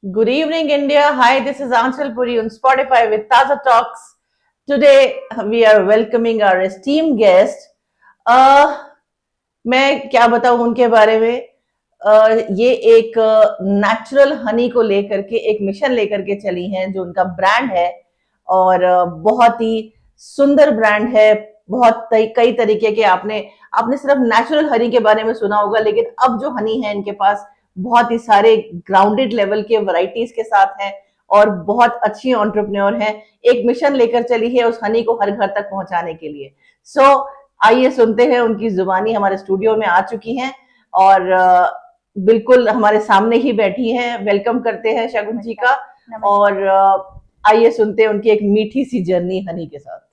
Good evening, India. Hi, this is Anshul Puri on Spotify with Taza Talks. Today, we are welcoming our esteemed guest. Uh, मैं क्या बताऊं उनके बारे में। ये एक नेचुरल हनी को लेकर के एक मिशन लेकर के चली हैं, जो उनका ब्रांड है और बहुत ही सुंदर ब्रांड है। बहुत कई तरीके के आपने आपने सिर्फ नेचुरल हनी के बारे में सुना होगा, लेकिन अब जो हनी है इनके पास बहुत ही सारे ग्राउंडेड लेवल के वैरायटीज के साथ हैं और बहुत अच्छी एंटरप्रेन्योर हैं। एक मिशन लेकर चली है उस हनी को हर घर तक पहुंचाने के लिए। सो आइए सुनते हैं, उनकी जुबानी हमारे स्टूडियो में आ चुकी हैं और बिल्कुल हमारे सामने ही बैठी हैं। वेलकम करते हैं शगुन जी का। और आइए सुनते हैं उनकी एक मीठी सी जर्नी हनी के साथ।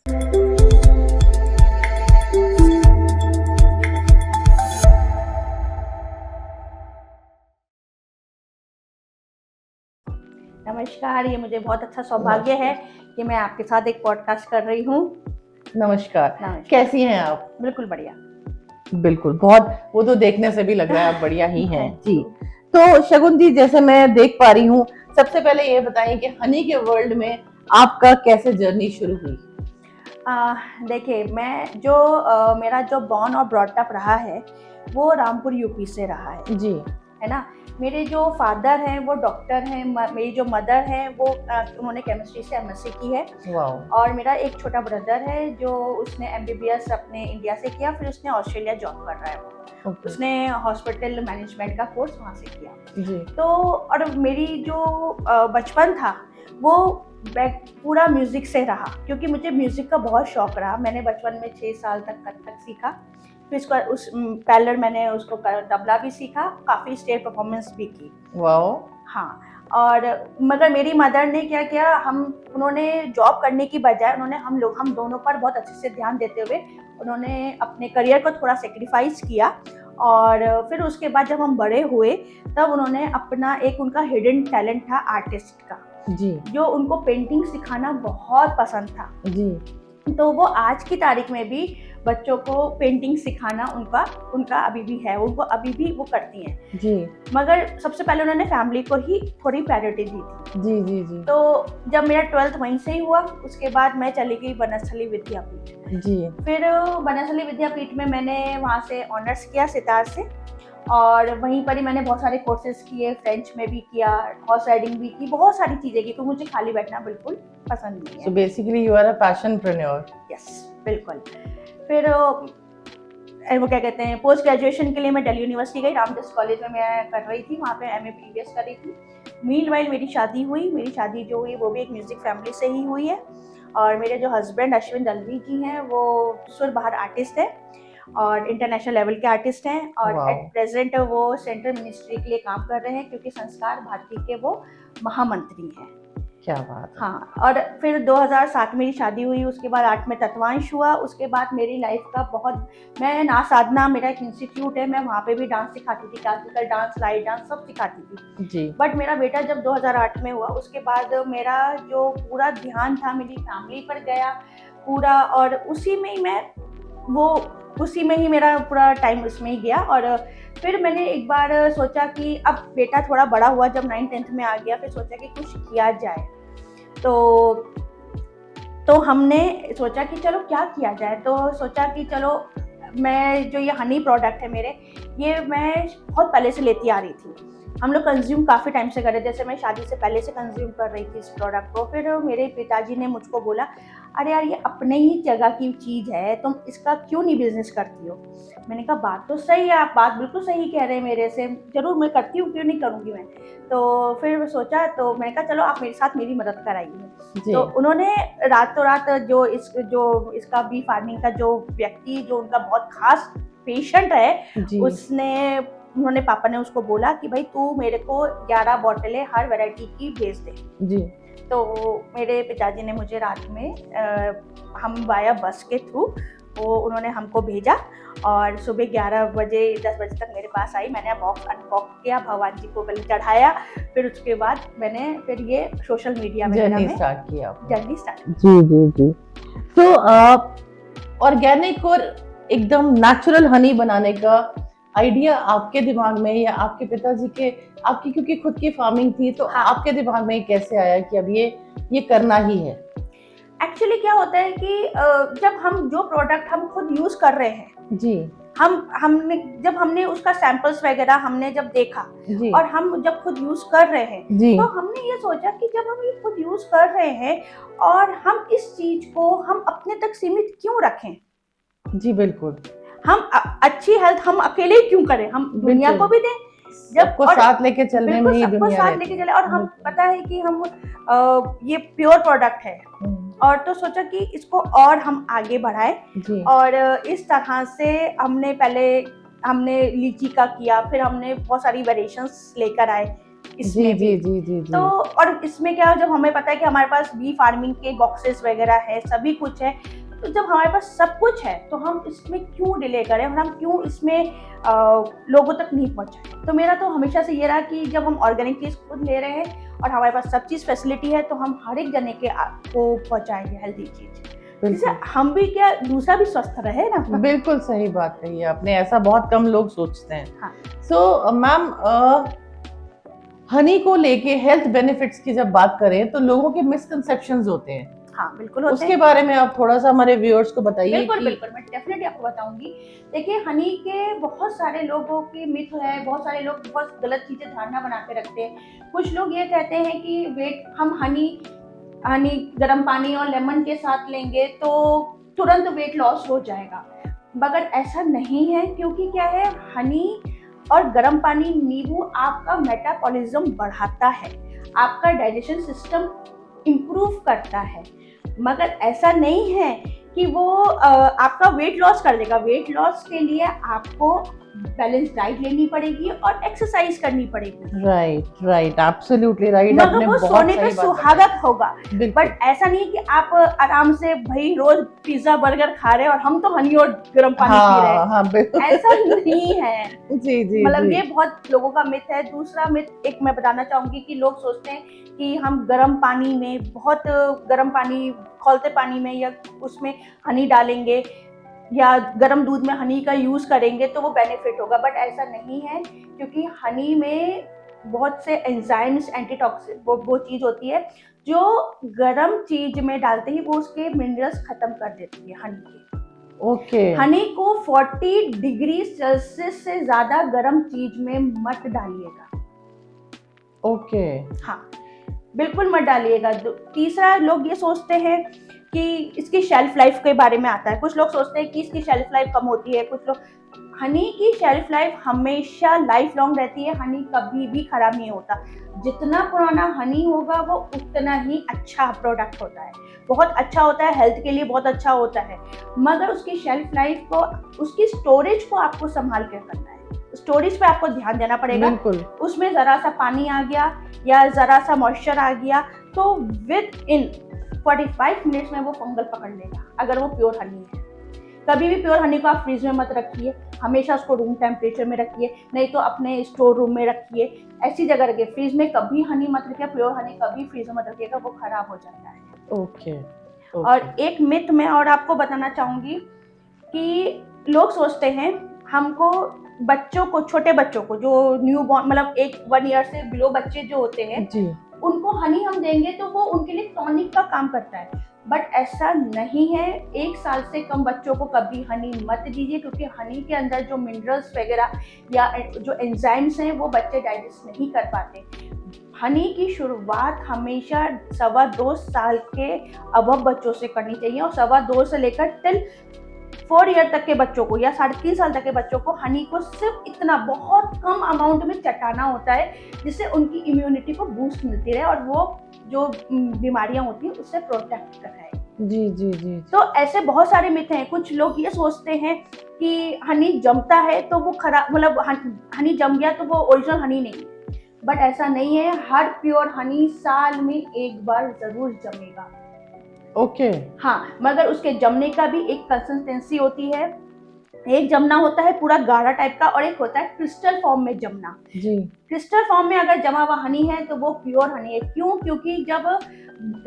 नमस्कार, ये मुझे बहुत अच्छा सौभाग्य है कि मैं आपके साथ एक पॉडकास्ट कर रही हूँ। नमस्कार, कैसी हैं आप? बिल्कुल बढ़िया। बिल्कुल, बहुत, वो तो देखने से भी लग रहा है आप बढ़िया ही हैं जी। तो शगुन जी, जैसे मैं देख पा रही हूँ, सबसे पहले ये बताइए कि हनी के वर्ल्ड में आपका कैसे जर्नी शुरू हुई? देखिए, मैं मेरा जो बॉर्न और ब्रॉट अप रहा है वो रामपुर यूपी से रहा है जी, है ना। मेरे जो फादर हैं वो डॉक्टर हैं, मेरी जो मदर है वो उन्होंने केमिस्ट्री से एमएससी की है। और मेरा एक छोटा ब्रदर है जो उसने एमबीबीएस अपने इंडिया से किया, फिर उसने ऑस्ट्रेलिया जॉब कर रहा है वो। उसने हॉस्पिटल मैनेजमेंट का कोर्स वहाँ से किया जी। तो और मेरी जो बचपन था वो पूरा म्यूजिक से रहा, क्योंकि मुझे म्यूजिक का बहुत शौक रहा। मैंने बचपन में 6 साल तक कथक सीखा, फिर इसका उस पैरेलल मैंने उसको तबला भी सीखा, काफ़ी स्टेज परफॉर्मेंस भी की। वाओ। हाँ, और मगर मेरी मदर ने क्या किया, उन्होंने जॉब करने की बजाय हम दोनों पर बहुत अच्छे से ध्यान देते हुए उन्होंने अपने करियर को थोड़ा सेक्रीफाइस किया। और फिर उसके बाद जब हम बड़े हुए तब उन्होंने अपना एक उनका हिडन टैलेंट था आर्टिस्ट का जी, जो उनको पेंटिंग सिखाना बहुत पसंद था जी। तो वो आज की तारीख में भी बच्चों को पेंटिंग सिखाना उनका अभी भी है, उनको अभी भी वो करती हैं जी। मगर सबसे पहले उन्होंने फैमिली को ही थोड़ी प्रायोरिटी दी थी जी जी जी। तो जब मेरा 12th वहीं से ही हुआ, उसके बाद मैं चली गई बनस्थली विद्यापीठ जी। फिर बनस्थली विद्यापीठ में मैंने वहाँ से ऑनर्स किया सितार से, और वहीं पर ही मैंने बहुत सारे कोर्सेज किए, फ्रेंच में भी किया, हॉर्स राइडिंग भी की, बहुत सारी चीज़ें की, क्योंकि मुझे खाली बैठना बिल्कुल पसंद नहीं है। So basically you are a passionpreneur. Yes, बिल्कुल। फिर वो क्या कहते हैं, पोस्ट ग्रेजुएशन के लिए मैं दिल्ली यूनिवर्सिटी गई, रामदास कॉलेज में मैं कर रही थी, वहाँ पे एमए प्रीवियस कर रही थी। मीनवाइल मेरी शादी हुई, मेरी शादी जो हुई वो भी एक म्यूजिक फैमिली से ही हुई है। और मेरे जो हस्बैंड अश्विन दलवी जी हैं वो सुर बहार आर्टिस्ट हैं और इंटरनेशनल लेवल के आर्टिस्ट हैं, और एट प्रेजेंट वो सेंट्रल मिनिस्ट्री के लिए काम कर रहे हैं, क्योंकि संस्कार भारती के वो महामंत्री हैं। क्या बात है। हाँ, और फिर 2007 में मेरी शादी हुई, उसके बाद 8 में तत्वांश हुआ। उसके बाद मेरी लाइफ का बहुत, मैं ना साधना मेरा एक इंस्टीट्यूट है, मैं वहाँ पे भी डांस सिखाती थी, क्लासिकल डांस, लाइट डांस सब सिखाती थी जी। बट मेरा बेटा जब 2008 में हुआ, उसके बाद मेरा जो पूरा ध्यान था मेरी फैमिली पर गया पूरा, और उसी में ही मेरा पूरा टाइम उसमें ही गया। और फिर मैंने एक बार सोचा कि अब बेटा थोड़ा बड़ा हुआ, जब 9th-10th में आ गया, फिर सोचा कि कुछ किया जाए। तो हमने सोचा कि चलो क्या किया जाए, तो सोचा कि चलो मैं जो ये हनी प्रोडक्ट है मेरे, ये मैं बहुत पहले से लेती आ रही थी, हम लोग कंज्यूम काफ़ी टाइम से कर रहे थे, जैसे मैं शादी से पहले से कंज्यूम कर रही थी इस प्रोडक्ट को। फिर मेरे पिताजी ने मुझको बोला, अरे यार ये अपने ही जगह की चीज़ है, तुम इसका क्यों नहीं बिजनेस करती हो। मैंने कहा बात तो सही है, आप बात बिल्कुल सही कह रहे हैं मेरे से, जरूर मैं करती हूँ, क्यों नहीं करूँगी मैं। तो फिर सोचा, तो मैंने कहा चलो आप मेरे साथ मेरी मदद कराइए। तो उन्होंने रातों रात जो इसका बी फार्मिंग का जो व्यक्ति, जो उनका बहुत खास पेशेंट है, उन्होंने पापा ने उसको बोला कि भाई तू मेरे को 11 बॉटलें हर वैरायटी की भेज दे जी। तो मेरे पिताजी ने मुझे रात में हम वाया बस के थ्रू उन्होंने हमको भेजा, और सुबह 11 बजे 10 बजे तक मेरे पास आई। मैंने बॉक्स अनबॉक्स किया, भगवान जी को पहले चढ़ाया, फिर उसके बाद मैंने ये सोशल मीडिया में जर्नी स्टार्ट किया जी जी जी। तो ऑर्गेनिक और एकदम नेचुरल हनी बनाने का आइडिया आपके दिमाग में या आपके पिताजी के, आपकी क्योंकि खुद की फार्मिंग थी तो हाँ। आपके दिमाग में कैसे आया कि अब ये करना ही है? एक्चुअली क्या होता है कि जब हम जो प्रोडक्ट हम खुद यूज कर रहे हैं, जी हमने उसका सैंपल्स वगैरह हमने जब देखा जी और हम जब खुद यूज कर रहे हैं, जी तो हमने ये सोचा कि जब हम ये खुद यूज कर रहे हैं और हम इस चीज को हम अपने तक सीमित क्यों रखें। जी बिल्कुल हम अच्छी हेल्थ हम अकेले ही क्यों करें, हम दुनिया को भी दें। सबको साथ लेके चलने में बिल्कुल ही सबको दुनिया साथ रहती लेके है। चले, और हम बिल्कुल। पता है कि हम ये प्योर प्रोडक्ट है, और तो सोचा कि इसको और हम आगे बढ़ाएं। जी और इस तरह से हमने लीची का किया, फिर हमने बहुत सारी वेरिएशंस लेकर आए जी इसमें जी भी। जी जी जी तो और इसमें क्या है, जब हमें पता है कि हमारे पास बी फार्मिंग के बॉक्सेस वगैरह है, सभी कुछ है, तो जब हमारे पास सब कुछ है तो हम इसमें क्यों डिले करें और हम क्यों इसमें लोगों तक नहीं पहुंचाएं। तो मेरा तो हमेशा से ये रहा कि जब हम ऑर्गेनिक चीज खुद ले रहे हैं और हमारे पास सब चीज फैसिलिटी है, तो हम हर एक जने के को पहुंचाएंगे हेल्दी चीज, जिससे बिल्कुल हम भी क्या दूसरा भी स्वस्थ रहे ना। बिल्कुल सही बात कही है आपने, ऐसा बहुत कम लोग सोचते हैं। हाँ। सो मैम, हनी को लेके हेल्थ बेनिफिट्स की जब बात करें तो लोगों के मिसकंसेप्शंस होते हैं, हाँ बिल्कुल होते उसके हैं। बारे में आप थोड़ा सा हमारे व्यूअर्स को बताइए। बिल्कुल कि बिल्कुल, मैं डेफिनेटली आपको बताऊंगी। देखिए, हनी के बहुत सारे लोगों की मिथ है, बहुत सारे लोग बहुत गलत चीजें धारणा बना के रखते हैं। कुछ लोग ये कहते हैं कि वेट हम हनी हनी गर्म पानी और लेमन के साथ लेंगे तो तुरंत वेट लॉस हो जाएगा, मगर ऐसा नहीं है। क्योंकि क्या है, हनी और गर्म पानी, नींबू आपका मेटाबॉलिज्म बढ़ाता है, आपका डाइजेशन सिस्टम इम्प्रूव करता है, मगर ऐसा नहीं है कि वो आपका वेट लॉस कर देगा। वेट लॉस के लिए आपको बैलेंस डाइट लेनी पड़ेगी और एक्सरसाइज करनी पड़ेगी। राइट एब्सोल्युटली राइट, मगर आपने वो बहुत सोने पे सही बात सुहागत होगा। बताई। बट ऐसा नहीं कि आप आराम से भाई रोज पिज्जा बर्गर खा रहे हैं और हम तो हनी और गर्म पानी पी रहे हैं, हाँ बिल्कुल ऐसा नहीं है। जी जी मतलब जी ये बहुत लोगों का मिथ है। दूसरा मिथ एक मैं बताना चाहूंगी कि लोग सोचते हैं कि हम गर्म पानी में, बहुत गर्म पानी, खौलते पानी में या उसमें हनी डालेंगे या गर्म दूध में हनी का यूज करेंगे तो वो बेनिफिट होगा, बट ऐसा नहीं है। क्योंकि हनी में बहुत से एंजाइम्स, एंटीटॉक्सिक, वो चीज होती है जो गर्म चीज में डालते ही वो उसके मिनरल्स खत्म कर देती है हनी के। ओके हनी को 40 डिग्री सेल्सियस से ज्यादा गर्म चीज में मत डालिएगा। ओके हाँ बिल्कुल मत डालिएगा। तीसरा, लोग ये सोचते हैं कि इसकी शेल्फ लाइफ के बारे में आता है। कुछ लोग सोचते हैं कि इसकी शेल्फ लाइफ कम होती है, कुछ लोग, हनी की शेल्फ लाइफ हमेशा लाइफ लॉन्ग रहती है। हनी कभी भी खराब नहीं होता। जितना पुराना हनी होगा वो उतना ही अच्छा प्रोडक्ट होता है, बहुत अच्छा होता है, हेल्थ के लिए बहुत अच्छा होता है। मगर उसकी शेल्फ लाइफ को, उसकी स्टोरेज को आपको संभाल कर करना है। स्टोरेज पे आपको ध्यान देना पड़ेगा। बिल्कुल उसमें जरा सा पानी आ गया या जरा सा मॉइस्चर आ गया तो विद इन 45 मिनट्स में वो फंगल पकड़ लेगा, अगर वो प्योर हनी है। कभी भी प्योर हनी को आप फ्रिज में मत रखिए, हमेशा उसको रूम टेम्परेचर में रखिए, नहीं तो अपने स्टोर रूम में रखिए, ऐसी जगह रखिए। फ्रिज में कभी हनी मत रखिए, प्योर हनी कभी फ्रिज में मत रखिएगा, वो खराब हो जाता है। ओके और एक मिथ मैं और आपको बताना चाहूंगी कि लोग सोचते हैं हमको बच्चों को, छोटे बच्चों को, जो न्यू बॉर्न, मतलब 1 ईयर से बिलो बच्चे जो होते हैं, जी उनको हनी हम देंगे तो वो उनके लिए टॉनिक का काम करता है, बट ऐसा नहीं है। 1 साल से कम बच्चों को कभी हनी मत दीजिए, क्योंकि हनी के अंदर जो मिनरल्स वगैरह या जो एंजाइम्स हैं वो बच्चे डाइजेस्ट नहीं कर पाते। हनी की शुरुआत हमेशा 2.25 साल के अबव बच्चों से करनी चाहिए, और 2.25 से लेकर टिल 4 ईयर तक के बच्चों को या 3.5 साल तक के बच्चों को हनी को सिर्फ इतना बहुत कम अमाउंट में चटाना होता है, जिससे उनकी इम्यूनिटी को बूस्ट मिलती रहे और वो जो बीमारियां होती हैं उससे प्रोटेक्ट कराए। जी जी जी तो ऐसे बहुत सारे मिथ हैं। कुछ लोग ये सोचते हैं कि हनी जमता है तो वो खराब, मतलब हनी जम गया तो वो ओरिजिनल हनी नहीं है, बट ऐसा नहीं है। हर प्योर हनी साल में एक बार जरूर जमेगा। ओके हाँ, मगर उसके जमने का भी एक कंसिस्टेंसी होती है। एक जमना होता है पूरा गाढ़ा टाइप का, और एक होता है क्रिस्टल फॉर्म में जमना। जी। क्रिस्टल फॉर्म में अगर जमा हुआ हनी है तो वो प्योर हनी है। क्यों? क्योंकि जब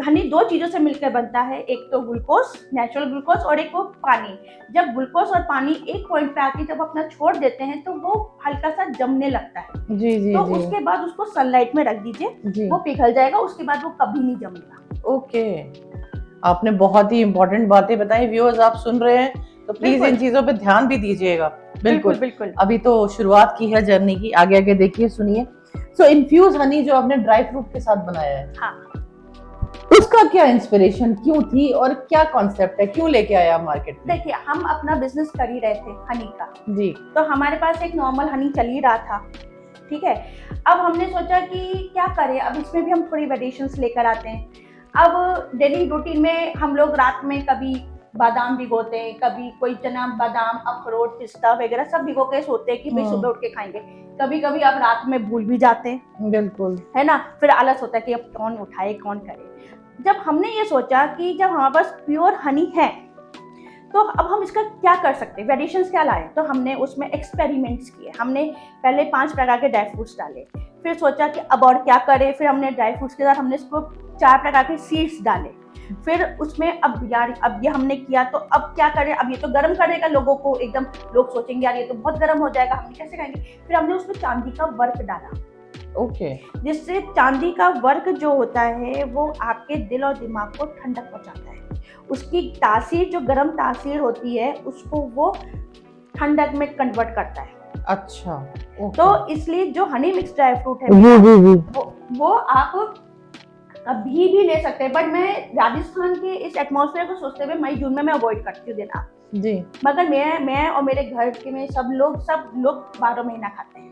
हनी दो चीजों से मिलकर बनता है, एक तो ग्लूकोज, नेचुरल ग्लूकोज, और एक वो पानी। जब ग्लूकोज और पानी एक पॉइंट पे आके जब अपना छोड़ देते हैं तो वो हल्का सा जमने लगता है। जी जी तो जी उसके बाद उसको सनलाइट में रख दीजिए, जी। वो पिघल जाएगा, उसके बाद वो कभी नहीं जमेगा। ओके, आपने बहुत ही इंपॉर्टेंट बातें बताई। व्यूअर्स आप सुन रहे हैं तो प्लीज बिल्कुल। इन चीजों पे ध्यान भी दीजिएगा। बिल्कुल बिल्कुल। बिल्कुल। अभी तो शुरुआत की है जर्नी की, आगे आगे देखिए सुनिए। सो इन्फ्यूज हनी जो आपने ड्राई फ्रूट के साथ बनाया है, हाँ, उसका क्या इंस्पिरेशन क्यों थी और क्या कॉन्सेप्ट है, क्यों लेके आया मार्केट में? देखिए हम अपना बिजनेस कर ही रहे थे हनी का, जी। तो हमारे पास एक नॉर्मल हनी चल ही रहा था, ठीक है। अब हमने सोचा कि क्या करें, अब इसमें भी हम थोड़ी वेरिएशंस लेकर आते हैं। अब डेली रूटीन में हम लोग रात में कभी बादाम भिगोते हैं, कभी कोई चना बादाम, अखरोट, पिस्ता वगैरह सब भिगो के सोते हैं कि भाई सुबह उठ के खाएंगे। कभी कभी आप रात में भूल भी जाते हैं, बिल्कुल। है ना, फिर आलस होता है कि अब कौन उठाए कौन करे। जब हमने ये सोचा कि जब हमारे पास प्योर हनी है तो अब हम इसका क्या कर सकते हैं, वेरिएशंस क्या लाए, तो हमने उसमें एक्सपेरिमेंट्स किए। हमने पहले 5 प्रकार के ड्राई फ्रूट्स डाले, फिर सोचा कि अब और क्या करें, फिर हमने ड्राई फ्रूट्स के साथ हमने इसको 4 प्रकार के सीड्स डाले। फिर उसमें अब यार अब ये हमने किया तो अब क्या करें, अब ये तो गर्म करेगा लोगों को एकदम, लोग सोचेंगे यार ये तो बहुत गर्म हो जाएगा, हम कैसे खाएंगे। फिर हमने उसमें चांदी का वर्क डाला, ओके। जिससे चांदी का वर्क जो होता है वो आपके दिल और दिमाग को ठंडक पहुंचाता है। उसकी तासीर जो गर्म तासीर होती है उसको वो ठंडक में कन्वर्ट करता है। अच्छा। ओके। तो इसलिए जो हनी मिक्स ड्राई फ्रूट है जी जी जी। वो आप कभी भी ले सकते हैं, बट मैं राजस्थान के इस एटमॉस्फेयर को सोचते हुए मई जून में मैं अवॉइड करती हूँ देना। जी। मगर मैं और मेरे घर के में सब लोग 12 महीना खाते हैं।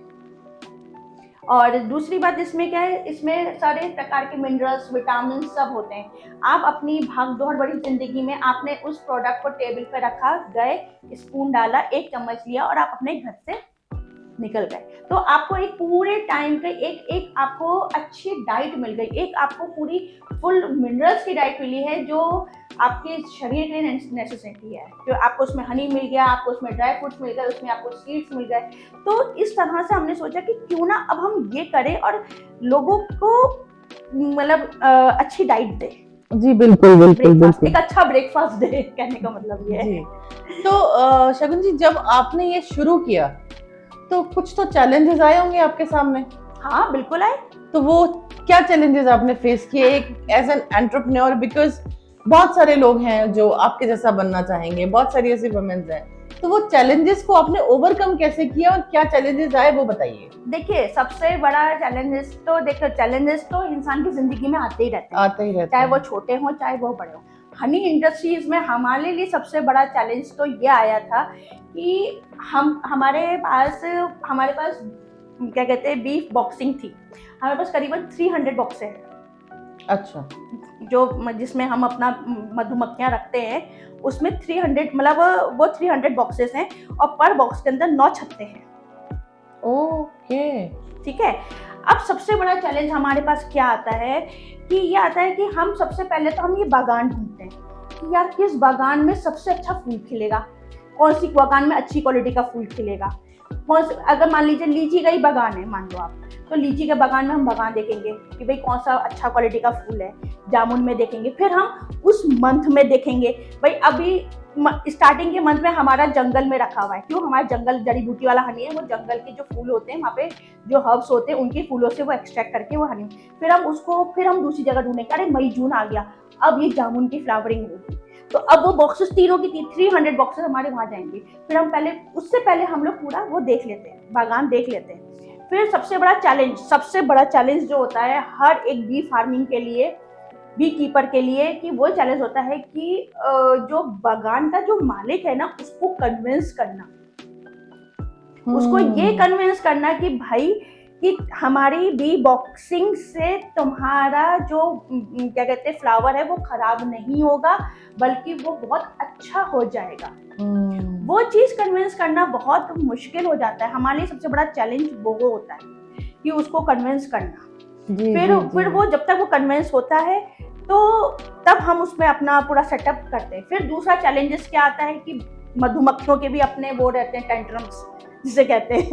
और दूसरी बात इसमें क्या है, इसमें सारे प्रकार के मिनरल्स, विटामिन सब होते हैं। आप अपनी भागदौड़ भरी जिंदगी में आपने उस प्रोडक्ट को टेबल पे रखा, गए, स्पून डाला, 1 चम्मच लिया और आप अपने घर से निकल गए। तो आपको एक पूरे टाइम पे एक आपको अच्छी डाइट मिल गई, एक आपको पूरी फुल मिनरल्स की डाइट मिली है जो आपके शरीर के लिए नेसेसिटी है। जो आपको उसमें हनी मिल गया, आपको उसमें ड्राई फ्रूट्स मिल गए, उसमें आपको सीड्स मिल गए। तो इस तरह से हमने सोचा कि क्यों ना अब हम ये करें और लोगों को मतलब अच्छी डाइट दे। जी बिल्कुल बिल्कुल बिल्कुल। एक अच्छा ब्रेकफास्ट दे, कहने का मतलब ये है। तो शगुन जी, जब आपने ये शुरू किया तो कुछ तो चैलेंजेस आए होंगे आपके सामने? हाँ बिल्कुल आए। तो वो क्या चैलेंजेस आपने फेस किए एक एज एन एंटरप्रेन्योर? बिकॉज बहुत सारे लोग हैं जो आपके जैसा बनना चाहेंगे, बहुत सारी ऐसी वुमेन्स हैं, तो वो चैलेंजेस को आपने ओवरकम कैसे किया और क्या चैलेंजेस आए वो बताइए। देखिए सबसे बड़ा चैलेंजेस तो इंसान की जिंदगी में आते ही रहते हैं, चाहे वो छोटे हों चाहे वो बड़े हों। हनी इंडस्ट्रीज में हमारे लिए सबसे बड़ा चैलेंज तो ये आया था कि हमारे पास क्या कहते हैं, बीफ बॉक्सिंग थी। हमारे पास करीबन 300 बॉक्सें हैं। अच्छा। जो जिसमें हम अपना मधुमक्खियां रखते हैं, उसमें 300 मतलब वो 300 बॉक्सेस हैं और पर बॉक्स के अंदर 9 छत्ते हैं। ओके। ठीक है। अब सबसे बड़ा चैलेंज हमारे पास क्या आता है कि ये आता है कि हम सबसे पहले तो हम ये बागान ढूंढते हैं कि यार किस बागान में सबसे अच्छा फूल खिलेगा, कौन सी बागान में अच्छी क्वालिटी का फूल खिलेगा। अगर मान लीजिए लीची का ही बागान है, मान लो आप, तो लीची के बागान में हम बागान देखेंगे कि भाई कौन सा अच्छा क्वालिटी का फूल है। जामुन में देखेंगे, फिर हम उस मंथ में देखेंगे भाई अभी स्टार्टिंग के मंथ में हमारा जंगल में रखा हुआ है। क्यों? हमारा जंगल जड़ी बूटी वाला हनी है, वो जंगल के जो फूल होते हैं वहाँ पे जो हर्ब्स होते हैं उनके फूलों से वो एक्सट्रैक्ट करके वो हनी, फिर हम दूसरी जगह ढूंढेंगे। अरे मई जून आ गया, अब ये जामुन की फ्लावरिंग होगी, तो अब वो बॉक्सेस तीनों की 300 बॉक्सेस हमारे वहाँ जाएंगे। फिर हम उससे पहले हम लोग पूरा वो देख लेते हैं, बागान देख लेते हैं। फिर सबसे बड़ा चैलेंज जो होता है हर एक बी फार्मिंग के लिए, बी कीपर के लिए, कि वो चैलेंज होता है कि जो बागान का जो मालिक है ना उसको कन्विंस करना, उसको ये कन्विंस करना कि भाई कि हमारी बी बॉक्सिंग से तुम्हारा जो क्या कहते हैं फ्लावर है वो खराब नहीं होगा, बल्कि वो बहुत अच्छा हो जाएगा। वो चीज कन्विंस करना बहुत मुश्किल हो जाता है हमारे लिए। सबसे बड़ा चैलेंज वो होता है कि उसको कन्विंस करना। फिर वो जब तक वो कन्विंस होता है तो तब हम उसमें अपना पूरा सेटअप करते हैं। फिर दूसरा चैलेंजेस क्या आता है कि मधुमक्खियों के भी अपने वो रहते हैं टेंट्रम्स जिसे कहते हैं।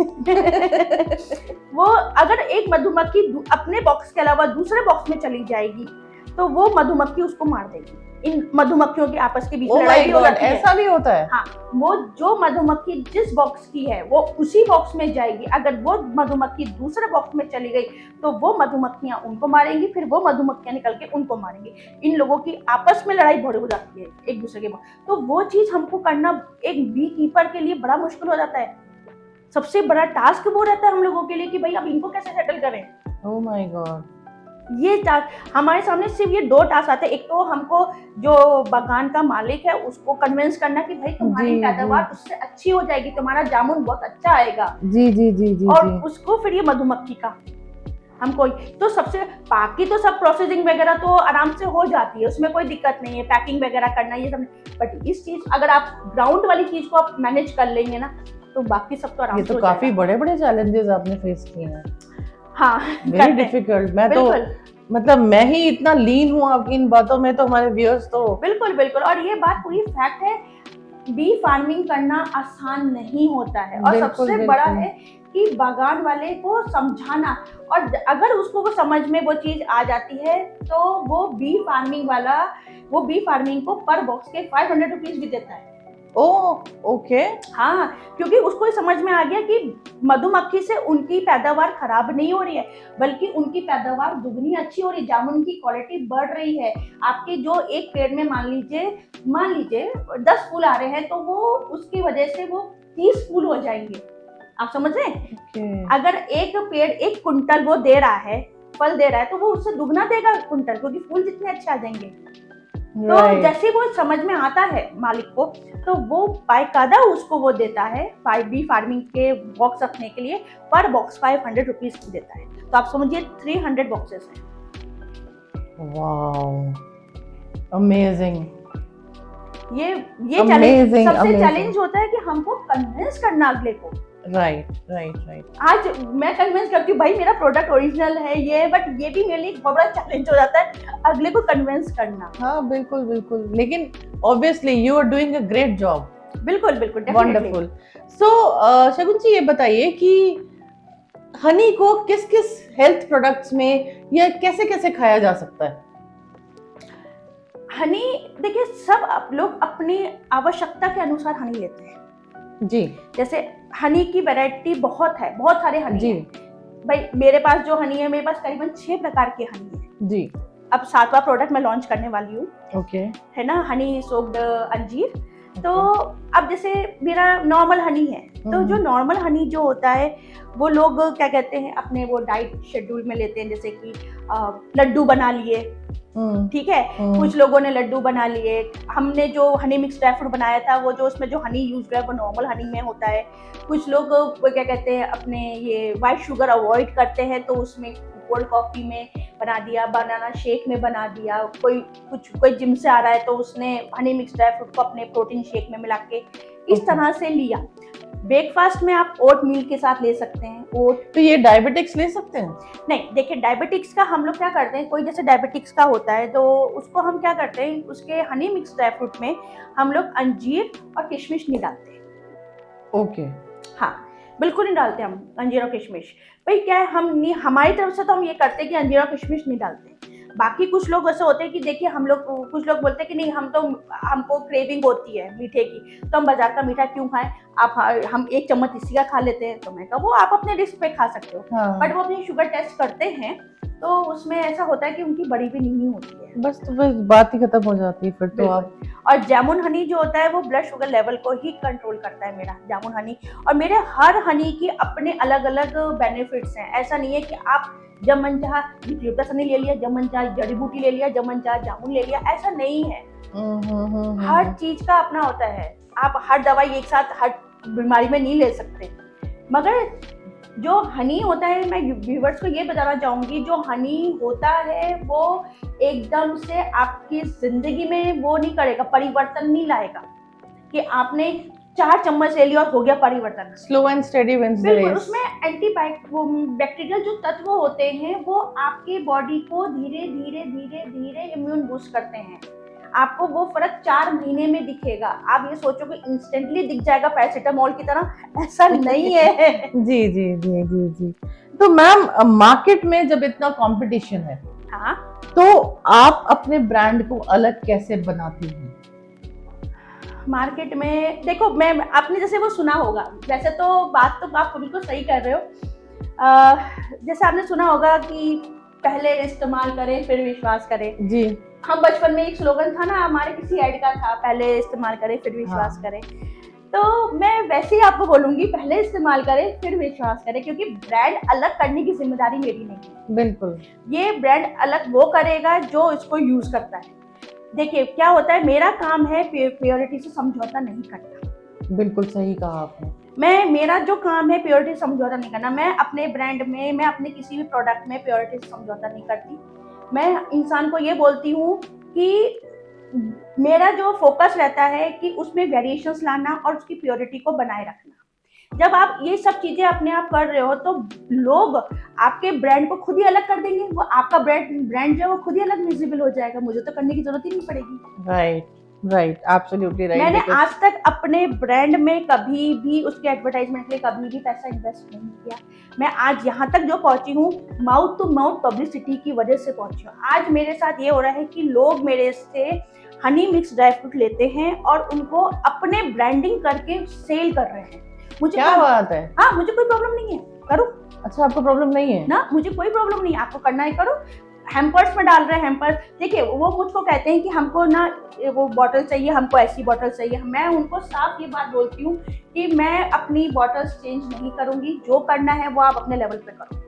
वो अगर एक मधुमक्खी अपने बॉक्स के अलावा दूसरे बॉक्स में चली जाएगी तो वो मधुमक्खी उसको मार देगी। इन मधुमक्खियों के आपस के बीच में लड़ाई हो जाती है। ऐसा भी होता है? हाँ, वो जो मधुमक्खी जिस बॉक्स की है वो उसी बॉक्स में जाएगी। अगर वो मधुमक्खी दूसरे बॉक्स में चली गई तो वो मधुमक्खियां उनको मारेंगी, फिर वो मधुमक्खियां निकल के उनको मारेंगी। इन लोगों की आपस में लड़ाई बहुत हो जाती है एक दूसरे के। तो वो चीज हमको करना एक बी कीपर के लिए बड़ा मुश्किल हो जाता है। सबसे बड़ा टास्क वो रहता है हम लोगों के लिए कि भाई अब इनको कैसे सेटल करें। Oh my God. ये हमारे सामने सिर्फ ये 2 टास्क आते हैं। एक तो हमको जो बागान का मालिक है उसको कन्विंस करना कि भाई तुम्हारी पैदावार उससे अच्छी हो जाएगी, तुम्हारा जामुन बहुत अच्छा आएगा। जी जी जी जी। और उसको फिर ये मधुमक्खी का हमको तो सबसे बाकी तो सब प्रोसेसिंग वगैरह तो आराम से हो जाती है, उसमें कोई दिक्कत नहीं है, पैकिंग वगैरह करना ये सब। बट इस चीज अगर आप ग्राउंड वाली चीज को आप मैनेज कर लेंगे ना तो बाकी सब तो आराम से हो जाएगा। ये तो काफी बड़े बड़े चैलेंजेस आपने फेस किए हैं। हाँ, वेरी डिफिकल्ट। मैं तो मतलब मैं ही इतना लीन हूँ आपकी इन बातों में, तो हमारे व्यूअर्स तो बिल्कुल बिल्कुल। और ये बात पूरी फैक्ट है, बी फार्मिंग करना आसान नहीं होता है। और सबसे बड़ा है कि बागान वाले को समझाना, और अगर उसको वो समझ में वो चीज आ जाती है तो वो बी फार्मिंग वाला वो बी फार्मिंग को पर बॉक्स के 500 रुपीज भी देता है। Oh okay. हाँ, क्योंकि उसको समझ में आ गया कि मधुमक्खी से उनकी पैदावार खराब नहीं हो रही है, बल्कि उनकी पैदावार दुगनी अच्छी हो रही है, जामुन की क्वालिटी बढ़ रही है। आपके जो एक पेड़ में मान लीजिए 10 फूल आ रहे हैं तो वो उसकी वजह से वो 30 फूल हो जाएंगे। आप समझ रहे हैं? अगर एक पेड़ 1 कुंटल वो दे रहा है, फल दे रहा है, तो वो उससे दुगना देगा कुंटल, क्योंकि फूल जितने अच्छे आ जाएंगे। तो जैसे वो समझ में आता है मालिक को तो वो बाकायदा उसको वो देता है 5B फार्मिंग के बॉक्स रखने के लिए पर बॉक्स 500 रुपीज की देता है। तो आप समझिए 300 बॉक्सेस हैं। Wow, amazing. ये चैलेंज सबसे चैलेंज होता है कि हमको कन्विंस करना अगले को। राइट। आज मैं कन्विंस करती हूँ भाई मेरा प्रोडक्ट ओरिजिनल है ये, बट ये भी मेरे लिए एक बहुत बड़ा चैलेंज हो जाता है अगले को कन्विंस करना। हाँ बिल्कुल, लेकिन obviously you are doing a great job. बिल्कुल वंडरफुल। सो शगुन जी, ये बताइए कि हनी को किस किस हेल्थ प्रोडक्ट्स में या कैसे कैसे खाया जा सकता है? हनी देखिए, सब आप लोग अपनी आवश्यकता के अनुसार हनी लेते हैं जी। जैसे हनी की वैरायटी बहुत है, बहुत सारे हनी है भाई। मेरे पास जो हनी है, मेरे पास करीबन 6 प्रकार के हनी है जी। अब 7वां प्रोडक्ट मैं लॉन्च करने वाली हूँ। ओके। है ना, हनी सोक्ड अंजीर। तो अब जैसे मेरा नॉर्मल हनी है, तो जो नॉर्मल हनी जो होता है वो लोग क्या कहते हैं अपने वो डाइट शेड्यूल में लेते हैं, जैसे कि लड्डू बना लिए, ठीक है, कुछ लोगों ने लड्डू बना लिए। हमने जो हनी मिक्स ड्राई फ्रूट बनाया था वो जो उसमें जो हनी यूज है वो नॉर्मल हनी में होता है। कुछ लोग वो क्या कहते हैं अपने ये वाइट शुगर अवॉइड करते हैं तो उसमें कोल्ड कॉफी में बना दिया, बनाना शेक में बना दिया। कोई जिम से आ रहा है तो उसने हनी मिक्स ड्राई फ्रूट को अपने प्रोटीन शेक में मिला के इस तरह से लिया। ब्रेकफास्ट में आप ओट मील के साथ ले सकते हैं। ओट तो ये डायबिटिक्स ले सकते हैं? नहीं, देखिए डायबिटिक्स का हम लोग क्या करते हैं, कोई जैसे डायबिटिक्स का होता है तो उसको हम क्या करते हैं, उसके हनी मिक्स ड्राई फ्रूट में हम लोग अंजीर और किशमिश नहीं डालते। ओके। हाँ, बिल्कुल नहीं डालते हम अंजीर और किशमिश। भाई क्या है, हमारी तरफ से तो हम ये करते हैं कि अंजीर और किशमिश नहीं डालते। बाकी कुछ लोग ऐसे होते हैं कि देखिए कुछ लोग बोलते हैं कि नहीं, हमको क्रेविंग होती है मीठे की, तो हम बाजार का मीठा क्यों खाएं, हम 1 चम्मच इसी का खा लेते हैं। तो मैं कहा वो आप अपने रिस्क पे खा सकते हो। हाँ। बट वो अपनी शुगर टेस्ट करते हैं तो उसमें ऐसा होता है कि उनकी बड़ी भी नहीं होती है। बस तो बस बात ही खत्म हो जाती है फिर तो आप। और जामुन हनी जो होता है वो ब्लड शुगर लेवल को ही कंट्रोल करता है, मेरा जामुन हनी। और मेरे हर हनी की अपने अलग अलग बेनिफिट्स हैं। ऐसा नहीं है कि आप जब मन चाहा यूकलिप्टस हनी ले लिया, जब मन चाहा जड़ी बूटी ले लिया, जब मन चाहा जामुन ले लिया, ऐसा नहीं है। हर चीज का अपना होता है। आप हर दवाई एक साथ हर बीमारी में नहीं ले सकते। मगर जो हनी होता है, मैं व्यूअर्स को ये बताना चाहूंगी, जो हनी होता है वो एकदम से आपकी जिंदगी में वो नहीं करेगा, परिवर्तन नहीं लाएगा कि आपने 4 चम्मच ले लिया और हो गया परिवर्तन। Slow and steady wins the race. उसमें बैक्टीरियल जो तत्व होते हैं वो आपके बॉडी को धीरे धीरे धीरे धीरे इम्यून बूस्ट करते हैं। आपको वो फर्क 4 महीने में दिखेगा। आप ये सोचो कि इंस्टेंटली दिख जाएगा पैरासिटामोल की तरह, ऐसा नहीं है। जी जी जी जी जी। तो मैम मार्केट में जब इतना कंपटीशन है, हाँ, तो आप अपने ब्रांड को अलग कैसे बनाती हैं? मार्केट में देखो, मैं आपने जैसे वो सुना होगा, वैसे तो बात तो आप बिल्कुल सही कर रहे हो। जैसे आपने सुना होगा कि पहले इस्तेमाल करें फिर विश्वास करें। जी हम बचपन में एक स्लोगन था ना हमारे किसी ऐड का था, पहले इस्तेमाल करें फिर विश्वास हाँ। करें। तो मैं वैसे ही आपको बोलूंगी, पहले इस्तेमाल करें फिर विश्वास करें, क्योंकि ब्रांड अलग करने की जिम्मेदारी मेरी नहीं है। बिल्कुल। ये ब्रांड अलग वो करेगा जो इसको यूज करता है। देखिए क्या होता है, मेरा काम है प्योरिटी से समझौता नहीं करना। बिल्कुल सही कहा आपने। मेरा जो काम है प्योरिटी समझौता नहीं करना। मैं अपने ब्रांड में, मैं अपने किसी भी प्रोडक्ट में प्योरिटी से समझौता नहीं करती। मैं इंसान को ये बोलती हूँ कि मेरा जो फोकस रहता है कि उसमें वेरिएशंस लाना और उसकी प्योरिटी को बनाए रखना। जब आप ये सब चीजें अपने आप कर रहे हो तो लोग आपके ब्रांड को खुद ही अलग कर देंगे। वो आपका ब्रांड जो है वो खुद ही अलग विजिबल हो जाएगा, मुझे तो करने की जरूरत ही नहीं पड़ेगी। Right right, absolutely right. मैंने आज तक अपने ब्रांड में कभी भी उसके एडवर्टाइजमेंट के लिए कभी भी पैसा इन्वेस्ट नहीं किया। मैं आज यहाँ तक जो पहुंची हूँ, माउथ टू माउथ पब्लिसिटी की वजह से पहुंची हूँ। आज मेरे साथ ये हो रहा है कि लोग मेरे से हनी मिक्स ड्राई फ्रूट लेते हैं और उनको अपने ब्रांडिंग करके सेल कर रहे हैं। मुझे क्या बात है। हाँ, मुझे कोई प्रॉब्लम नहीं है, करो। अच्छा, आपको प्रॉब्लम नहीं है ना, मुझे कोई प्रॉब्लम नहीं है, आपको करना है करो। हैम्पर्स में डाल रहे हैं हैम्पर्स, देखिए वो मुझको कहते हैं कि हमको ना वो बॉटल चाहिए, हमको ऐसी बॉटल चाहिए। मैं उनको साफ ये बात बोलती हूँ कि मैं अपनी बॉटल्स चेंज नहीं करूंगी। जो करना है वो आप अपने लेवल पे करो।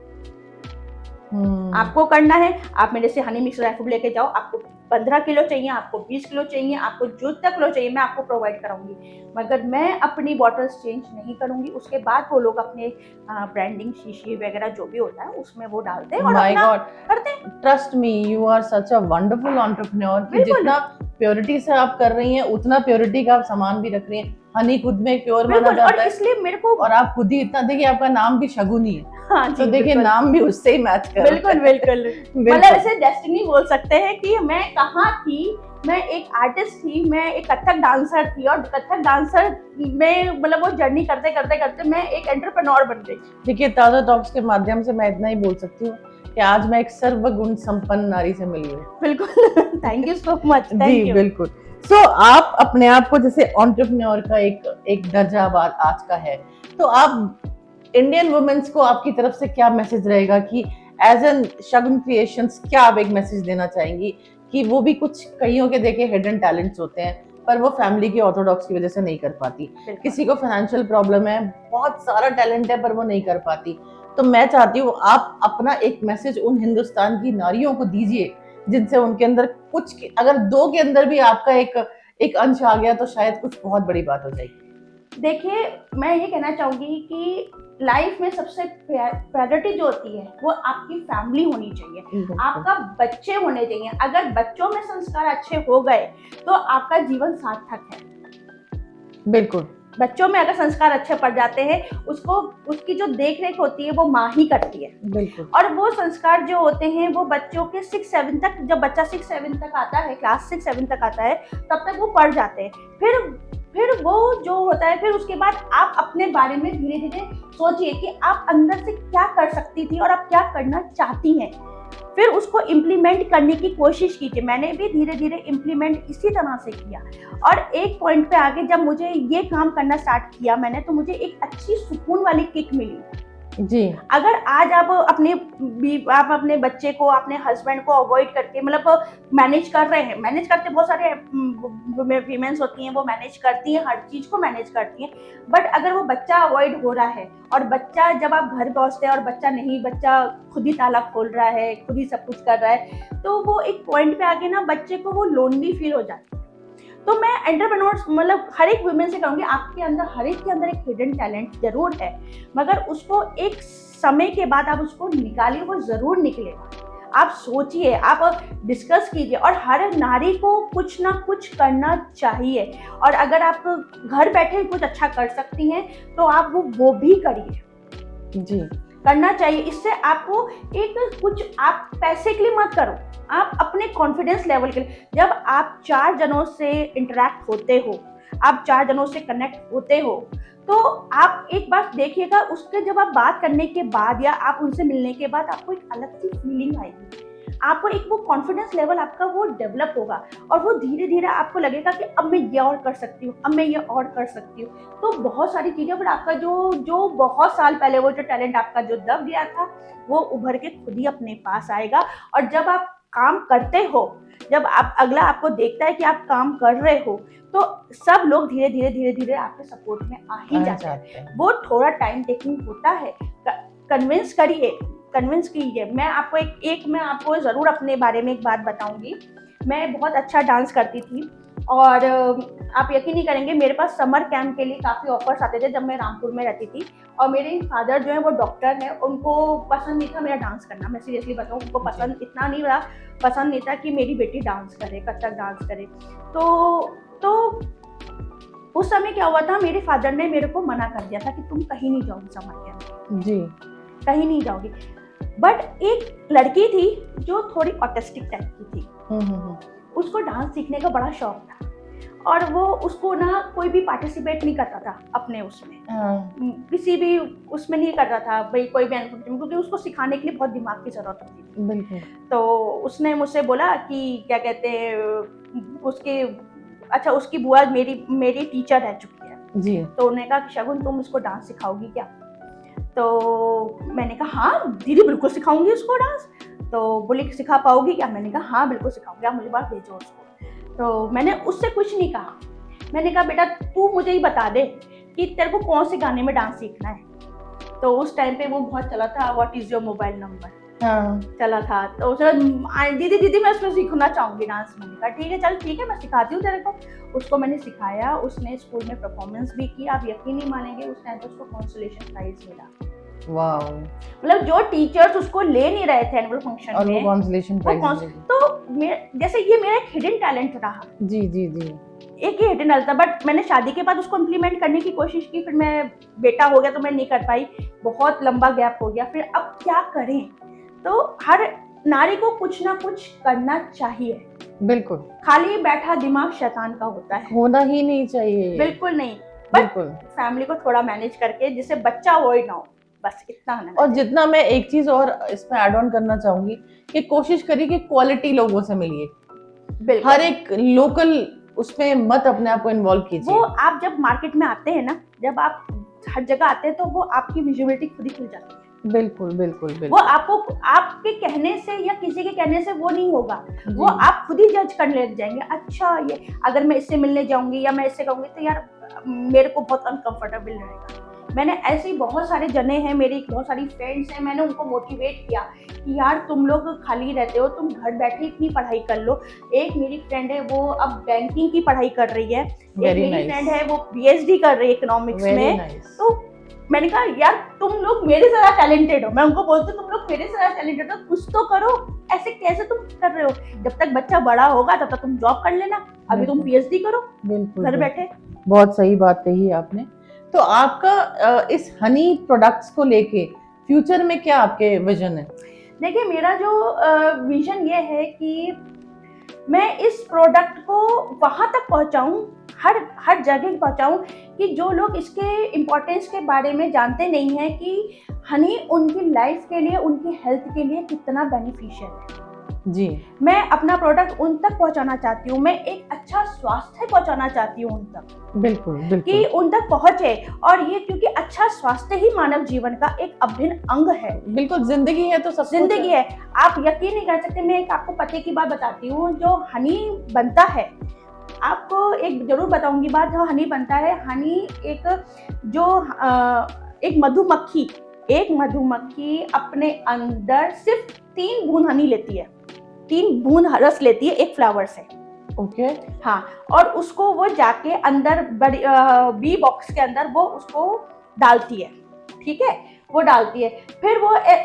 आपको करना है, आप मेरे से हनी मिक्स ड्राई फ्रूट लेके जाओ। आपको 15 किलो चाहिए, आपको 20 किलो चाहिए, आपको जो तक किलो चाहिए मैं आपको प्रोवाइड कराऊंगी, मगर मैं अपनी बॉटल्स चेंज नहीं करूंगी। उसके बाद वो लोग अपने ब्रांडिंग शीशी वगैरह जो भी होता है उसमें वो डालते हैं और माय अपना गॉड, करते हैं। Trust me, you are such a wonderful entrepreneur कि बिल्कुल। जितना प्योरिटी से आप कर रही हैं उतना प्योरिटी का आप सामान भी रख रही हैं। हनी खुद में प्योर माना बिल्कुल, और जाता है, इसलिए मेरे को और आप खुद ही इतना, देखिए आपका नाम भी शगुनी है, हाँ तो जी, देखिए बिल्कुल। नाम भी उससे ही मैच कर बिल्कुल बिल्कुल मतलब इसे डेस्टिनी बोल सकते हैं कि मैं कहाँ थी। मैं एक आर्टिस्ट थी, मैं एक कथक डांसर थी, और कथक डांसर में मतलब वो जर्नी करते करते करते मैं एक एंटरप्रेन्योर बन गई। देखिए ताजा टॉक्स के माध्यम से मैं इतना ही बोल सकती हूँ कि आज मैं एक सर्वगुण संपन्न नारी से मिली हूँ। बिल्कुल थैंक यू सो मच। जी बिल्कुल। सो आप अपने आप को जैसे एंटरप्रेन्योर का एक दर्जा आज का है, तो आप इंडियन वुमेन्स को आपकी तरफ से क्या मैसेज रहेगा कि एज एन शगुन क्रिएशंस क्या आप एक मैसेज देना चाहेंगी कि वो भी कुछ कईयों के देखे हिडन टैलेंट्स होते हैं पर वो फैमिली की ऑर्थोडॉक्स की वजह से नहीं कर पाती, किसी को फाइनेंशियल प्रॉब्लम है, बहुत सारा टैलेंट है पर वो नहीं कर पाती। तो मैं चाहती हूँ आप अपना एक मैसेज उन हिंदुस्तान की नारियों को दीजिए जिनसे उनके अंदर कुछ, अगर दो के अंदर भी आपका एक अंश आ गया तो शायद कुछ बहुत बड़ी बात हो जाएगी। देखिए, मैं ये कहना चाहूंगी कि लाइफ में सबसे प्रायोरिटी जो होती है वो आपकी फैमिली होनी चाहिए, आपका बच्चे होने चाहिए। अगर बच्चों में संस्कार अच्छे हो गए तो आपका जीवन सार्थक है। बिल्कुल। बच्चों में अगर संस्कार अच्छे पड़ जाते हैं, उसको उसकी जो देख रेख होती है वो माँ ही करती है। बिल्कुल। और वो संस्कार जो होते हैं वो बच्चों के 6-7 तक, जब बच्चा 6-7 तक आता है, क्लास 6-7 तक आता है, तब तक वो पढ़ जाते हैं। फिर वो जो होता है, फिर उसके बाद आप अपने बारे में धीरे धीरे सोचिए कि आप अंदर से क्या कर सकती थी और आप क्या करना चाहती हैं। फिर उसको इम्प्लीमेंट करने की कोशिश कीजिए। मैंने भी धीरे धीरे इम्प्लीमेंट इसी तरह से किया, और एक पॉइंट पे आगे जब मुझे ये काम करना स्टार्ट किया मैंने, तो मुझे एक अच्छी सुकून वाली किक मिली जी। अगर आज आप अपने बच्चे को, अपने हस्बैंड को अवॉइड करके मतलब मैनेज कर रहे हैं, मैनेज करते बहुत सारे वीमेंस होती हैं, वो मैनेज करती हैं, हर चीज को मैनेज करती हैं, बट अगर वो बच्चा अवॉइड हो रहा है और बच्चा जब आप घर पहुंचते हैं और बच्चा खुद ही ताला खोल रहा है, खुद ही सब कुछ कर रहा है, तो वो एक पॉइंट पे आके ना बच्चे को वो लोनली फील हो जाती है। तो मैं एंटरप्रेन्योर्स मतलब हर एक वुमेन से कहूंगी, आपके अंदर हर एक के अंदर एक हिडन टैलेंट जरूर है, मगर उसको एक समय के बाद आप उसको निकालिए, वो जरूर निकलेगा। आप सोचिए, आप डिस्कस कीजिए, और हर नारी को कुछ ना कुछ करना चाहिए। और अगर आप घर बैठे कुछ अच्छा कर सकती हैं तो आप वो भी करिए। जी, करना चाहिए। इससे आपको एक कुछ, आप पैसे के लिए मत करो, आप अपने कॉन्फिडेंस लेवल के लिए। जब आप 4 जनों से इंटरेक्ट होते हो, आप 4 जनों से कनेक्ट होते हो, तो आप एक बार देखिएगा, उसके जब आप बात करने के बाद या आप उनसे मिलने के बाद आपको एक अलग सी फीलिंग आएगी, आपको एक वो कॉन्फिडेंस लेवल आपका वो डेवलप होगा, और वो धीरे धीरे आपको लगेगा कि अब मैं ये और कर सकती हूँ, अब मैं ये और कर सकती हूँ। तो बहुत सारी चीज़ें, फिर आपका जो जो बहुत साल पहले वो जो टैलेंट आपका जो दब गया था, वो उभर के खुद ही अपने पास आएगा। और जब आप काम करते हो, जब आप अगला आपको देखता है कि आप काम कर रहे हो, तो सब लोग धीरे धीरे धीरे धीरे आपके सपोर्ट में आ ही जाते हैं। वो थोड़ा टाइम टेकिंग होता है, कन्विंस करिए, कन्विंस कीजिए। मैं आपको ज़रूर अपने बारे में एक बात बताऊंगी। मैं बहुत अच्छा डांस करती थी, और आप यकीन नहीं करेंगे, मेरे पास समर कैंप के लिए काफ़ी ऑफर्स आते थे जब मैं रामपुर में रहती थी। और मेरे फादर जो है वो डॉक्टर हैं, उनको पसंद नहीं था मेरा डांस करना। मैं सीरियसली बताऊँ, उनको पसंद इतना नहीं रहा, पसंद नहीं था कि मेरी बेटी डांस करे, कथक डांस करे। तो उस समय क्या हुआ था, मेरे फादर ने मेरे को मना कर दिया था कि तुम कहीं नहीं जाओगी समर कैंप में, जी कहीं नहीं जाओगी। बट एक लड़की थी जो थोड़ी ऑटिस्टिक टाइप की थी, उसको डांस सीखने का बड़ा शौक था, और वो उसको ना कोई भी पार्टिसिपेट नहीं करता था अपने उसमें, किसी भी उसमें नहीं करता था भाई, कोई भी, क्योंकि उसको सिखाने के लिए बहुत दिमाग की जरूरत होती थी। बिल्कुल। तो उसने मुझसे बोला कि क्या कहते हैं उसके, अच्छा उसकी बुआ मेरी टीचर रह चुकी है जी। तो उन्होंने कहा कि शगुन तुम इसको डांस सिखाओगी क्या? तो मैंने कहा हाँ दीदी बिल्कुल सिखाऊंगी उसको डांस। तो बोली सिखा पाओगी क्या? मैंने कहा हाँ बिल्कुल सिखाऊंगी, आप मुझे बात भेजो उसको। तो मैंने उससे कुछ नहीं कहा, मैंने कहा बेटा तू मुझे ही बता दे कि तेरे को कौन से गाने में डांस सीखना है। तो उस टाइम पे वो बहुत चला था what is your mobile number, हाँ चला था। तो दीदी मैं उसमें सीखना चाहूंगी डांस। मैंने कहा ठीक है मैं सिखाती हूँ तेरे को। उसको मैंने सिखाया, उसने स्कूल में परफॉर्मेंस भी की। आप यकीन नहीं मानेंगे उस टाइम पे उसको कॉन्सोलेशन प्राइज मिला। वाओ, मतलब जो टीचर्स उसको ले नहीं रहे थे एनुअल फंक्शन में, और वो कॉन्सोलेशन प्राइज। तो जैसे ये मेरा एक हिडन टैलेंट रहा। जी जी जी, एक ही हिडन टैलेंट था। बट मैंने शादी के बाद उसको इम्प्लीमेंट करने की कोशिश की, फिर मैं बेटा हो गया तो मैं नहीं कर पाई, बहुत लंबा गैप हो गया। फिर अब क्या करें? तो हर नारी को कुछ ना कुछ करना चाहिए। बिल्कुल, खाली बैठा दिमाग शैतान का होता है, होना ही नहीं चाहिए, बिल्कुल नहीं। बिल्कुल, फैमिली को थोड़ा मैनेज करके जिससे बच्चा हो ही ना हो, बस इतना होना। और जितना मैं एक चीज और इसमें ऐड ऑन करना चाहूंगी कि कोशिश करिए कि क्वालिटी लोगों से मिलिए, हर एक लोकल उसमें मत अपने आप को इन्वॉल्व कीजिए। वो आप जब मार्केट में आते हैं ना, जब आप हर जगह आते हैं तो वो आपकी विजिबिलिटी खुद ही खुल जाती है। बिल्कुल बिल्कुल बिल्कुल, वो आपको आपके कहने से या किसी के कहने से वो नहीं होगा, वो आप खुद ही जज करने लग जाएंगे। अच्छा ये अगर मैं इससे मिलने जाऊंगी या मैं इससे कहूंगी तो यार मेरे को बहुत अनकंफर्टेबल रहेगा। मैंने ऐसे ही बहुत सारे जने हैं, मेरी बहुत सारी फ्रेंड्स हैं, मैंने उनको मोटिवेट किया कि यार तुम लोग खाली रहते हो, तुम घर बैठे इतनी पढ़ाई कर लो। एक मेरी फ्रेंड है वो अब बैंकिंग की पढ़ाई कर रही है, एक मेरी फ्रेंड है वो PhD कर रही है इकोनॉमिक्स में। तो मैंने कहा यार तुम लोग मेरे से ज्यादा टैलेंटेड हो, मैं उनको बोलती हूँ तुम लोग मेरे से ज्यादा टैलेंटेड हो, कुछ तो करो। ऐसे कैसे तुम कर रहे हो? जब तक बच्चा बड़ा होगा तब तक तुम जॉब कर लेना, अभी तुम PhD करो घर बैठे। बहुत सही बात कही आपने। तो आपका इस हनी प्रोडक्ट्स को लेके फ्यूचर में क्या आपके विजन है? देखिए मेरा जो विजन ये है कि मैं इस प्रोडक्ट को वहां तक पहुंचाऊं, हर जगह पहुंचाऊं कि जो लोग इसके इम्पोर्टेंस के बारे में जानते नहीं हैं कि हनी उनकी लाइफ के लिए, उनकी हेल्थ के लिए कितना बेनिफिशियल है। जी, मैं अपना प्रोडक्ट उन तक पहुंचाना चाहती हूँ, मैं एक अच्छा स्वास्थ्य पहुंचाना चाहती हूँ उन तक। बिल्कुल बिल्कुल, कि उन तक पहुंचे। और ये क्योंकि अच्छा स्वास्थ्य ही मानव जीवन का एक अभिन्न अंग है। बिल्कुल, जिंदगी है तो सब जिंदगी है। आप यकीन नहीं कर सकते, मैं एक आपको पते की बात बताती हूँ। जो हनी बनता है, आपको एक जरूर बताऊंगी बात, जो हनी बनता है, हनी एक मधुमक्खी अपने अंदर सिर्फ 3 बूंद हनी लेती है, 3 बूंद रस लेती है एक फ्लावर से। ओके, हाँ, और उसको वो जाके अंदर बी बॉक्स के अंदर वो उसको डालती है, ठीक है, वो डालती है। फिर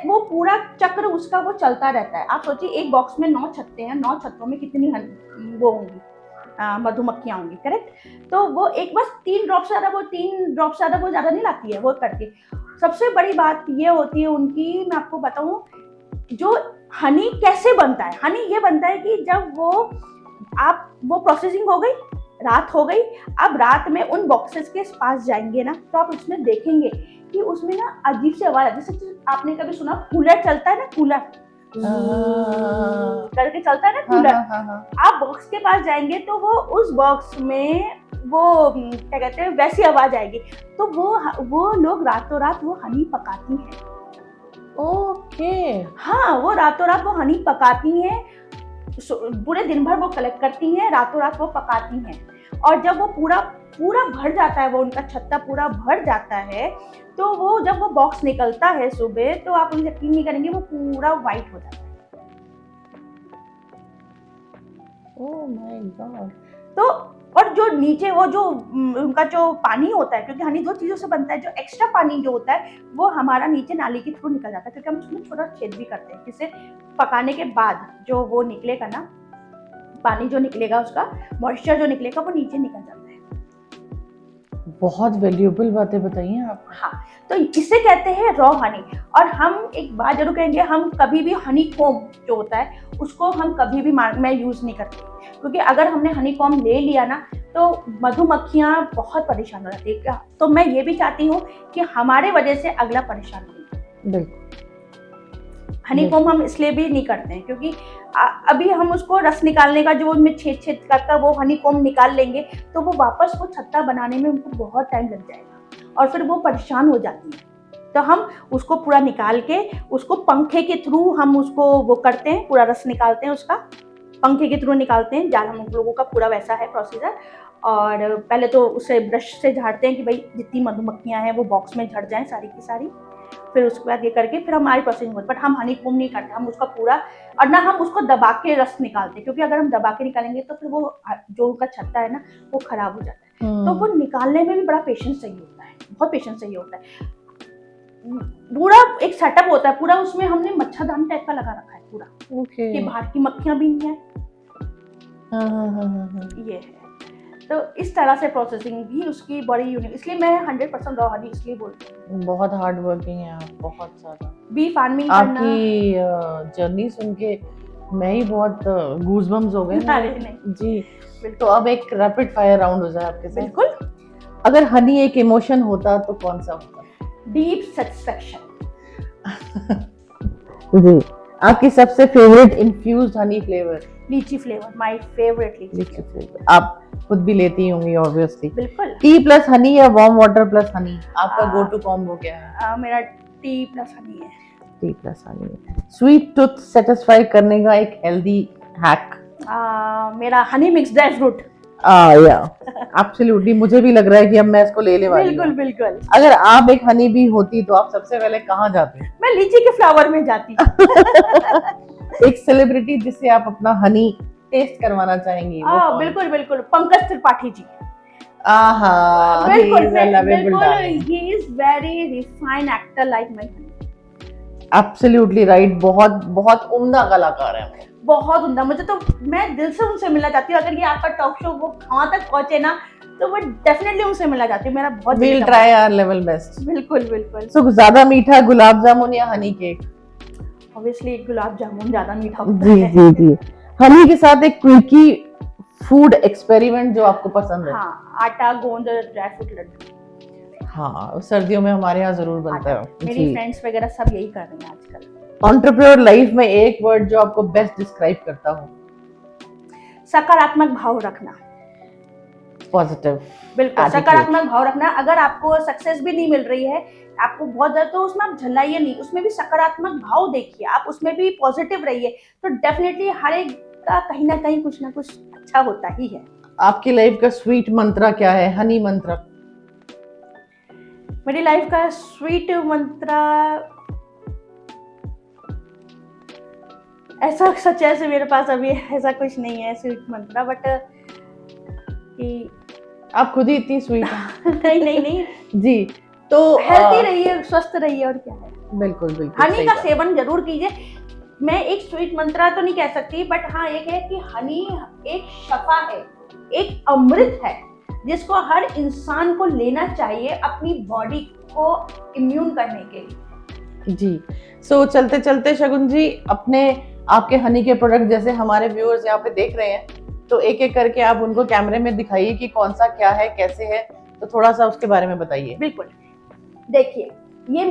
वो पूरा चक्र उसका वो चलता रहता है। आप सोचिए एक बॉक्स में 9 छत्ते हैं, 9 छत्तों में कितनी वो होंगी, मधुमक्खियां होंगी, करेक्ट। तो वो एक बस 3 ड्रॉप ज्यादा वो ज्यादा नहीं लाती है वो करके। सबसे बड़ी बात ये होती है उनकी, मैं आपको बताऊं, जो हनी कैसे बनता है। हनी ये बनता है कि जब वो प्रोसेसिंग हो गई, रात हो गई, अब रात में उन बॉक्सेस के पास जाएंगे ना, तो आप उसमें देखेंगे कि उसमें ना अजीब सी आवाज आती है। जैसे आपने कभी सुना कूलर चलता है ना, कूलर करके चलता है ना कूलर, आप बॉक्स के पास जाएंगे तो वो उस बॉक्स में वो क्या कहते हैं वैसी आवाज आएगी। तो वो लोग रातों रात वो हनी पकाती हैं। ओके। हाँ, वो रातों रात वो हनी पकाती हैं, पूरे दिन भर वो कलेक्ट करती हैं, रातों रात वो पकाती हैं, और जब वो पूरा भर जाता है, वो उनका छत्ता पूरा भर जाता है, तो वो जब वो बॉक्स निकलता है सुबह, तो आप उन्हें यकीन नहीं करेंगे, वो पूरा वाइट हो जाता है। Oh my God. तो और जो नीचे वो जो उनका जो पानी होता है, क्योंकि हनी 2 चीजों से बनता है, जो एक्स्ट्रा पानी जो होता है वो हमारा नीचे नाली के थ्रू निकल जाता है, क्योंकि हम उसमें छोटा छेद भी करते हैं, जिससे पकाने के बाद जो वो निकलेगा ना, पानी जो निकलेगा, उसका मॉइस्चर जो निकलेगा, वो नीचे निकल जाता है। बहुत वैल्यूएबल बातें बताई हैं आप। हाँ, तो इसे कहते हैं रॉ हनी। और हम एक बात जरूर कहेंगे, हम कभी भी हनी कॉम जो होता है उसको हम कभी भी मैं यूज नहीं करती, क्योंकि अगर हमने हनी कॉम ले लिया ना, तो मधुमक्खियां बहुत परेशान हो जाती है। तो मैं ये भी चाहती हूँ कि हमारे वजह से अगला परेशान नहीं। बिल्कुल। हनी कॉम हम इसलिए भी नहीं करते हैं क्योंकि अभी हम उसको रस निकालने का जो उनमें छेद करके वो हनी कॉम निकाल लेंगे, तो वो वापस वो छत्ता बनाने में उनको बहुत टाइम लग जाएगा, और फिर वो परेशान हो जाती है। तो हम उसको पूरा निकाल के उसको पंखे के थ्रू हम उसको वो करते हैं, पूरा रस निकालते हैं उसका, पंखे के थ्रू निकालते हैं। जाल हम लोगों का पूरा वैसा है प्रोसीजर। और पहले तो उसे ब्रश से झाड़ते हैं कि भाई जितनी मधुमक्खियां हैं वो बॉक्स में झड़ जाएं सारी की सारी। फिर उसके बाद ये करके फिर हमारी प्रोसेसिंग होती है। बट हम हनी कॉम नहीं करते, हम उसका पूरा, और ना हम उसको दबा के रस निकालते, क्योंकि अगर हम दबा के निकालेंगे तो फिर वो जो उनका छत्ता है ना, वो खराब हो जाता है। तो वो निकालने में भी बड़ा पेशेंस चाहिए होता है, बहुत पेशेंस चाहिए होता है। पूरा एक सेटअप होता है, पूरा उसमें हमने मच्छरदानी टाइप का लगा रखा है पूरा, कि बाहर की मक्खियां भी नहीं है। ये है। तो इस तरह से प्रोसेसिंग भी उसकी बड़ी यूनिक, इसलिए मैं 100% रॉ हनी इसलिए बोलती हूँ। बहुत हार्ड वर्किंग है आप, बहुत ज्यादा। बी फार्मिंग करना, आपकी जर्नी सुन के मैं ही बहुत गूज़बम्स हो गए जी। तो अब एक रैपिड फायर राउंड हो जाए आपके साथ। बिल्कुल। अगर हनी एक इमोशन होता तो कौन सा होता? Deep satisfaction. जी। आपकी सबसे favourite infused honey flavour? Lychee flavour, my favourite lychee flavour. आप खुद भी लेती होंगी ऑब्वियसली। बिल्कुल। टी प्लस हनी या वार्म वाटर प्लस हनी? आपका गो टू कॉम्बो क्या है? मेरा टी प्लस हनी है। T plus Honey. Sweet tooth satisfy करने का एक हेल्दी हैक? मेरा हनी मिक्स ड्राई फ्रूट। या एब्सोल्युटली, मुझे भी लग रहा है कि अब मैं इसको ले वाली हूं। बिल्कुल। अगर आप एक हनी बी होती तो आप सबसे पहले कहाँ जाते? मैं लीची के फ्लावर में जाती। एक सेलिब्रिटी जिससे आप अपना हनी टेस्ट करवाना चाहेंगी? बिल्कुल, पंकज त्रिपाठी जी। बिल्कुल, he is very refined actor like me. Absolutely right. बहुत उम्दा कलाकार है, बहुत उम्दा। मुझे तो, मैं दिल से उनसे मिलना चाहती हूँ। अगर ये आपका टॉक शो वो वहां तक पहुंचे ना, तो वो डेफिनेटली उनसे मिलना चाहती हूँ। मेरा बहुत we'll try our level best। बिल्कुल। So, ज्यादा मीठा गुलाब जामुन या हनी केक? ऑब्वियसली गुलाब जामुन ज्यादा मीठा होता है। जी। हनी के साथ एक क्विकी फूड एक्सपेरिमेंट जो आपको पसंद है? हाँ, आटा गोंद ड्राई फ्रूट लड्डू। हाँ, सर्दियों में हमारे यहाँ जरूर बनता है। मेरी फ्रेंड्स वगैरह सब यही कर रही हैं आजकल। एंटरप्रेन्योर लाइफ में एक वर्ड जो आपको बेस्ट डिस्क्राइब करता हो? सकारात्मक भाव रखना। पॉजिटिव। बिल्कुल, सकारात्मक भाव रखना। अगर आपको सक्सेस भी नहीं मिल रही है, आपको बहुत ज्यादा, तो उसमें आप झल्लाइए नहीं, उसमें भी सकारात्मक भाव देखिए, आप उसमें भी पॉजिटिव रहिए, तो डेफिनेटली हर एक का कहीं ना कहीं कुछ ना कुछ अच्छा होता ही है। आपकी लाइफ का स्वीट मंत्र क्या है? हनी मंत्र? मेरी लाइफ का स्वीट मंत्र ऐसा सच है, मेरे पास अभी ऐसा कुछ नहीं है स्वीट मंत्र, बट कि आप खुद ही इतनी स्वीट हैं। नहीं जी। तो हेल्दी रहिए, स्वस्थ रहिए, और क्या है। बिल्कुल। हनी का सेवन जरूर कीजिए। मैं एक स्वीट मंत्र तो नहीं कह सकती, बट हाँ एक है कि हनी एक शफा है, एक अमृत है। जिसको हर इंसान को लेना चाहिए अपनी बॉडी को इम्यून करने के लिए। जी, सो चलते चलते शगुन जी, अपने आपके हनी के प्रोडक्ट जैसे हमारे व्यूअर्स यहाँ पे देख रहे हैं, तो एक एक करके आप उनको कैमरे में दिखाइए कि कौन सा क्या है, कैसे है, तो थोड़ा सा उसके बारे में बताइए। बिल्कुल, देखिए, ये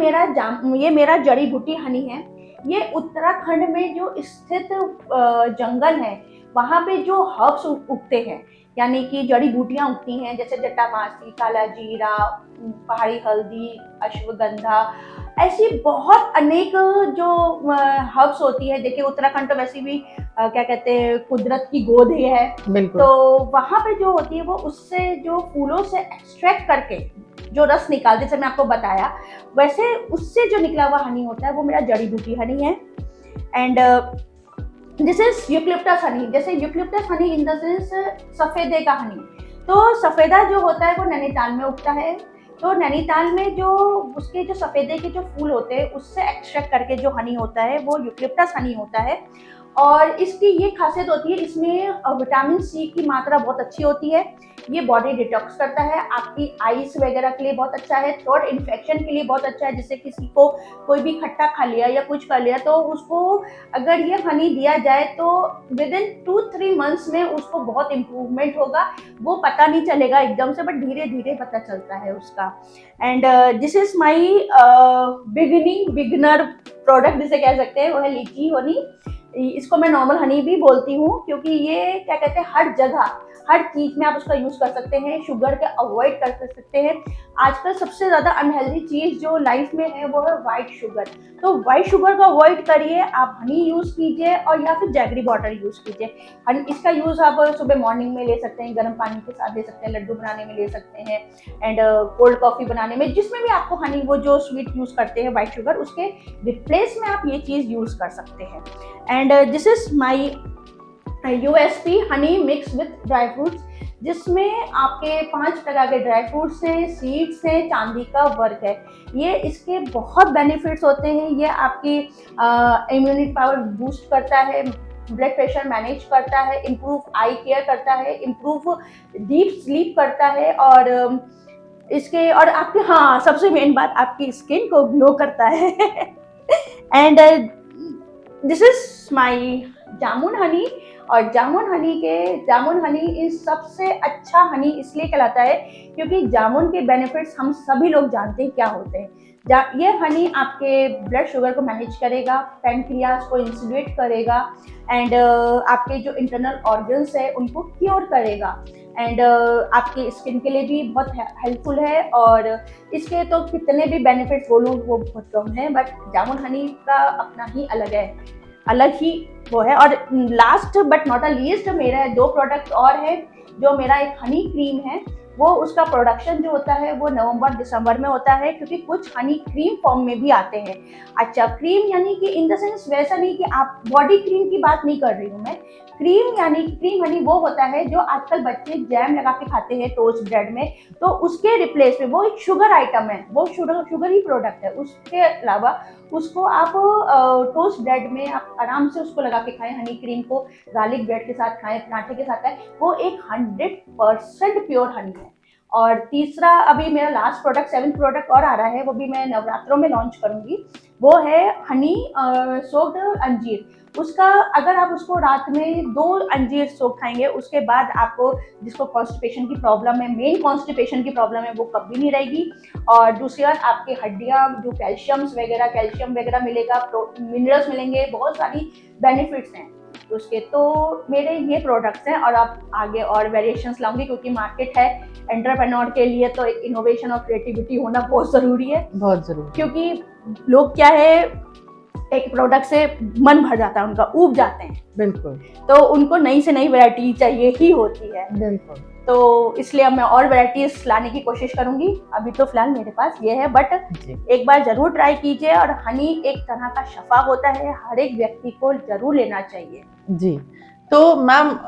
मेरा जड़ी बूटी हनी है। ये उत्तराखंड में जो स्थित जंगल है, वहाँ पे जो हर्ब्स उगते हैं, यानी कि जड़ी बूटियां उगती हैं, जैसे जटामासी, काला जीरा, पहाड़ी हल्दी, अश्वगंधा, ऐसी बहुत अनेक जो हर्ब्स होती है। देखिए, उत्तराखंड तो वैसे भी क्या कहते हैं, कुदरत की गोद ही है। बिल्कुल। तो वहाँ पे जो होती है, वो उससे जो फूलों से एक्सट्रैक्ट करके जो रस निकालते, जैसे मैं आपको बताया, वैसे उससे जो निकला हुआ हनी होता है वो मेरा जड़ी बूटी हनी है। And this is eucalyptus honey. जैसे eucalyptus honey in the sense सफेदे का हनी। तो सफेदा जो होता है वो नैनीताल में उगता है। तो नैनीताल में जो उसके जो सफेदे के जो फूल होते हैं, उससे एक्सट्रैक्ट करके जो हनी होता है वो यूकलिप्टस हनी होता है। और इसकी ये खासियत होती है, इसमें विटामिन सी की मात्रा बहुत अच्छी होती है। ये बॉडी डिटॉक्स करता है, आपकी आइस वगैरह के लिए बहुत अच्छा है, थ्रोट इन्फेक्शन के लिए बहुत अच्छा है। जैसे किसी को कोई भी खट्टा खा लिया या कुछ कर लिया, तो उसको अगर ये हनी दिया जाए तो विद इन 2-3 मंथ्स में उसको बहुत इम्प्रूवमेंट होगा। वो पता नहीं चलेगा एकदम से, बट धीरे धीरे पता चलता है उसका। And this is my beginner product जिसे कह सकते हैं, वो है लीची हनी। इसको मैं नॉर्मल हनी भी बोलती हूँ, क्योंकि ये क्या कहते हैं, हर जगह हर चीज में आप उसका यूज कर सकते हैं। शुगर के अवॉइड कर सकते हैं। आजकल सबसे ज्यादा अनहेल्दी चीज जो लाइफ में है वो है व्हाइट शुगर। तो व्हाइट शुगर को अवॉइड करिए, आप हनी यूज कीजिए, और या फिर जैगरी वाटर यूज कीजिए। इसका यूज आप सुबह मॉर्निंग में ले सकते हैं, गर्म पानी के साथ ले सकते हैं, लड्डू बनाने में ले सकते हैं, एंड कोल्ड कॉफी बनाने में, जिसमें भी आपको हनी, वो जो स्वीट यूज करते हैं व्हाइट शुगर, उसके रिप्लेस में आप ये चीज यूज कर सकते हैं। And this is my USP honey mix with dry fruits, जिसमें आपके 5 प्रकार के ड्राई फ्रूट्स हैं, सीड्स हैं, चांदी का वर्क है। ये इसके बहुत बेनिफिट्स होते हैं। ये आपकी इम्यूनिटी पावर बूस्ट करता है, ब्लड प्रेशर मैनेज करता है, इम्प्रूव आई केयर करता है, इम्प्रूव डीप स्लीप करता है, और इसके और आपके, हाँ, सबसे मेन बात, आपकी स्किन को ग्लो करता है। एंड दिस इज माई जामुन हनी। और जामुन हनी इस सबसे अच्छा हनी इसलिए कहलाता है क्योंकि जामुन के बेनिफिट्स हम सभी लोग जानते हैं क्या होते हैं। ये हनी आपके ब्लड शुगर को मैनेज करेगा, पैनक्रियाज को इंसुलेट करेगा, एंड आपके जो इंटरनल ऑर्गन्स है उनको क्योर करेगा, एंड आपकी स्किन के लिए भी बहुत हेल्पफुल है। और इसके तो कितने भी बेनिफिट्स बोलूँ वो बहुत कम है, बट जामुन हनी का अपना ही अलग ही वो है। और last but not a least, मेरा 2 प्रोडक्ट और है। जो मेरा एक हनी क्रीम है, वो उसका प्रोडक्शन जो होता है वो नवंबर दिसंबर में होता है, क्योंकि कुछ हनी क्रीम फॉर्म में भी आते हैं। अच्छा, क्रीम यानी कि इन द सेंस वैसा नहीं कि आप बॉडी क्रीम की बात नहीं कर रही हूँ मैं। क्रीम यानी क्रीम हनी वो होता है जो आजकल बच्चे जैम लगा के खाते हैं टोस्ट ब्रेड में, तो उसके रिप्लेस में वो एक शुगर आइटम है, वो शुगर ही प्रोडक्ट है। उसके अलावा उसको आप टोस्ट ब्रेड में आप आराम से उसको लगा के खाएं, हनी क्रीम को गार्लिक ब्रेड के साथ खाएं, पराठे के साथ खाएं, वो एक 100% प्योर हनी है। और तीसरा, अभी मेरा लास्ट प्रोडक्ट, 7th प्रोडक्ट और आ रहा है, वो भी मैं नवरात्रों में लॉन्च करूंगी। वो है हनी सोक्ड अंजीर। उसका अगर आप उसको रात में 2 अंजीर सोख खाएंगे, उसके बाद आपको, जिसको कॉन्स्टिपेशन की प्रॉब्लम है, मेन कॉन्स्टिपेशन की प्रॉब्लम है, वो कभी नहीं रहेगी। और दूसरी बात, आपकी हड्डियां जो कैल्शियम वगैरह मिलेगा, मिनरल्स मिलेंगे, बहुत सारी बेनिफिट्स हैं उसके। तो मेरे ये प्रोडक्ट्स हैं, और आप आगे और वेरिएशंस लाऊंगी, क्योंकि मार्केट है एंटरप्रेन्योर के लिए, तो इनोवेशन और क्रिएटिविटी होना बहुत जरूरी है। बहुत जरूरी, क्योंकि लोग क्या है, एक प्रोडक्ट से मन भर जाता है उनका, ऊब जाते हैं। बिल्कुल। तो उनको नई से नई वैरायटी चाहिए ही होती है। बिल्कुल। तो इसलिए अब मैं और वैरायटीज लाने की कोशिश करूंगी। अभी तो फिलहाल मेरे पास ये है, बट एक बार जरूर ट्राई कीजिए। और हनी एक तरह का शफा होता है, हर एक व्यक्ति को जरूर लेना चाहिए। जी, तो मैम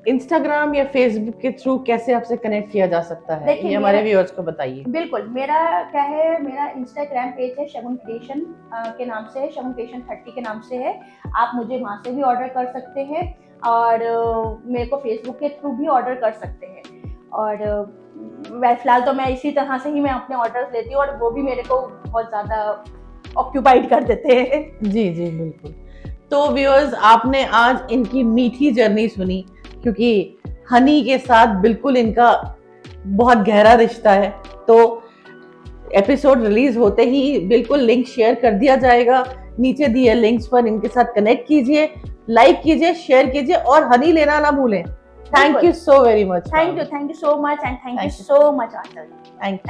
इंस्टाग्राम या फेसबुक के थ्रू कैसे आपसे कनेक्ट किया जा सकता है, ये हमारे व्यूअर्स को बताइए। बिल्कुल, मेरा क्या है, मेरा इंस्टाग्राम पेज है शगुन क्रिएशन के नाम से है, शगुन क्रिएशन 30 के नाम से है। आप मुझे वहाँ से भी ऑर्डर कर सकते हैं, और मेरे को फेसबुक के थ्रू भी ऑर्डर कर सकते हैं। और फिलहाल तो मैं इसी तरह से ही मैं अपने ऑर्डर्स लेती हूँ और वो भी मेरे को बहुत ज़्यादा ऑक्यूपाइड कर देते हैं। जी जी बिल्कुल। तो व्यूअर्स, आपने आज इनकी मीठी जर्नी सुनी, क्योंकि हनी के साथ बिल्कुल इनका बहुत गहरा रिश्ता है। तो एपिसोड रिलीज होते ही बिल्कुल लिंक शेयर कर दिया जाएगा, नीचे दिए लिंक्स पर इनके साथ कनेक्ट कीजिए, लाइक कीजिए, शेयर कीजिए और हनी लेना ना भूलें। Thank you so very much. Thank you so much and thank you so much Aanchal. Thank